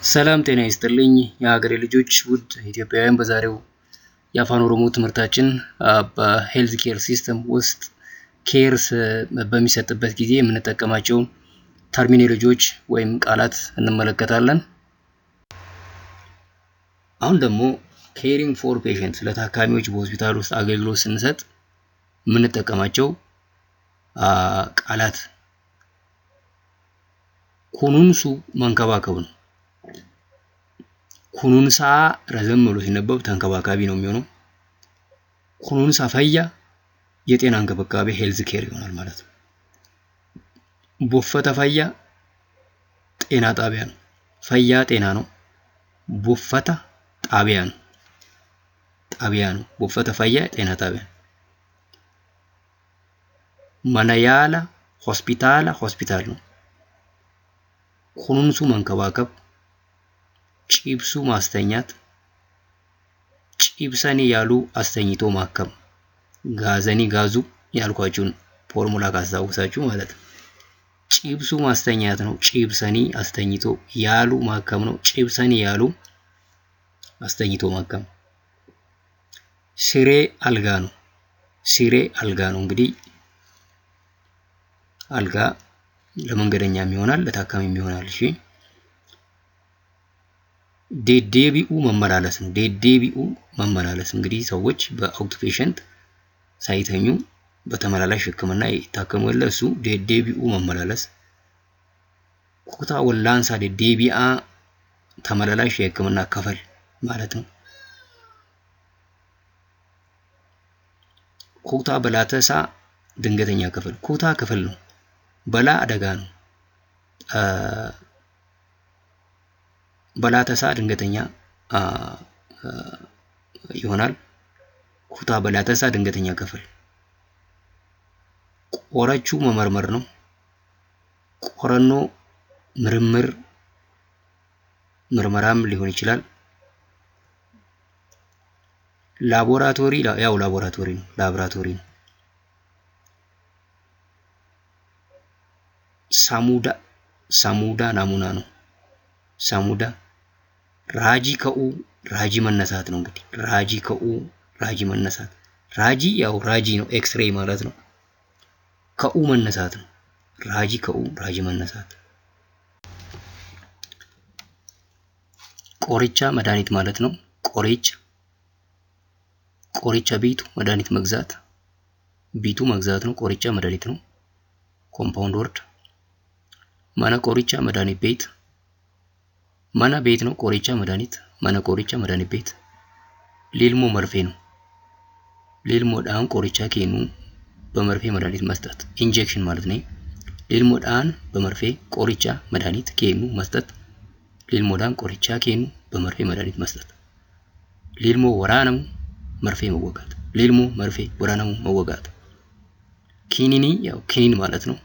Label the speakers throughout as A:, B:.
A: ሰላም ጤና ይስጥልኝ የሀገሬ ልጆች ውድ ኢትዮጵያውያን በዛሬው የአፋን ኦሮሞ ትምህርታችን በሄልዝ ኬር ሲስተም ውስጥ ኬርስ በሚሰጥበት ጊዜ የምንጠቀማቸው ተርሚኖሎጂዎች ወይም ቃላት እንመለከታለን። አሁን ደግሞ caring for patients ለታካሚዎች በሆስፒታል ውስጥ አገልግሎት ስንሰጥ የምንጠቀማቸው ቃላት ኩኑንሱ መንከባከብ ነው። ኩኑንሳ ረዘም ብሎ ሲነበብ ተንከባካቢ ነው የሚሆነው። ኩኑንሳ ፈያ የጤና እንክብካቤ ሄልዝ ኬር ይሆናል ማለት ነው። ቡፈተ ፈያ ጤና ጣቢያ ነው። ፈያ ጤና ነው። ቡፈተ ጣቢያ ነው። ቡፈተ ፈያ ጤና ጣቢያ። መናያላ ሆስፒታል ነው። ኩኑንሱ መንከባከብ። ጪብሱ ማስተኛት። ጪብሰኒ ያሉ አስተኝቶ ማከም። ጋዘኒ ጋዙ ያልኳችሁን ፎርሙላ ካስታወሳችሁ ማለት ነው። ጪብሱ ማስተኛት ነው። ጪብሰኒ አስተኝቶ ያሉ ማከም ነው። ጪብሰኒ ያሉ አስተኝቶ ማከም። ሲሬ አልጋ ነው። ሲሬ አልጋ ነው። እንግዲህ አልጋ ለመንገደኛም ይሆናል ለታካሚም ይሆናል። እሺ ዴዴቢኡ መመላለስ ነው። ዴዴቢኡ መመላለስ እንግዲህ ሰዎች በአውትፔሸንት ሳይተኙ በተመላላሽ ህክምና ይታከሙ የለ እሱ ዴዴቢኡ መመላለስ። ኩታ ወላንሳ ዴዴቢአ ተመላላሽ የህክምና ክፍል ማለት ነው። ኩታ በላተሳ ድንገተኛ ክፍል። ኩታ ክፍል ነው። በላ አደጋ ነው። በላተሳ ድንገተኛ ይሆናል። ኩታ በላተሳ ድንገተኛ ክፍል። ቆረቹ መመርመር ነው። ቆረኖ ምርመራም ሊሆን ይችላል። ላቦራቶሪ ያው ላቦራቶሪ ነው። ሳሙዳ ናሙና ነው። ሳሙዳ ራጂ ከኡ ራጂ መነሳት ነው። እንግዲህ ራጂ ከኡ ራጂ መነሳት። ራጂ ያው ራጂ ነው ኤክስሬይ ማለት ነው። ከኡ መነሳት ነው። ራጂ ከኡ ራጂ መነሳት። ቆሪቻ መድኃኒት ማለት ነው። ቆሪቻ ቤቱ መድኃኒት መግዛት። ቤቱ መግዛት ነው። ቆሪቻ መድኃኒት ነው። ኮምፓውንድ ወርድ ማና ቆሪቻ መድኃኒት ቤት። ማና ቤት ነው። ቆሪቻ መድኃኒት ማና ቆሪቻ መድኃኒት ቤት። ሊልሞ መርፌ ነው። ሊልሞ ዳን ቆሪቻ ኬኑ በመርፌ መድኃኒት መስጠት ኢንጀክሽን ማለት ነው። ሊልሞ ዳን በመርፌ ቆሪቻ መድኃኒት ኬኑ መስጠት። ሊልሞ ዳን ቆሪቻ ኬኑ በመርፌ መድኃኒት መስጠት። ሊልሞ ወራነሙ መርፌ መወጋት። ሊልሞ መርፌ ወራነሙ መወጋት። ኪኒኒ ያው ኪኒን ማለት ነው።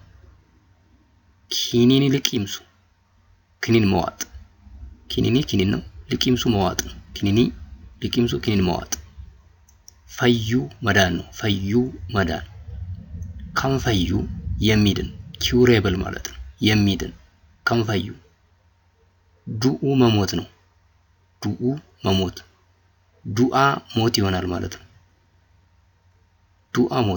A: ኪኒኒ ልቂምሱ ኪኒን መዋጥ። ኪኒኒ ኪኒን ነው። ልቂምሱ መዋጥ ነው። ኪኒኒ ልቂምሱ ኪኒን መዋጥ። ፈዩ መዳን ነው። ፈዩ መዳን። ከንፈዩ የሚድን ኪውሬብል ማለት ነው። የሚድን ከንፈዩ። ዱኡ መሞት ነው። ዱኡ መሞት። ዱአ ሞት ይሆናል ማለት ነው። ዱአ ሞት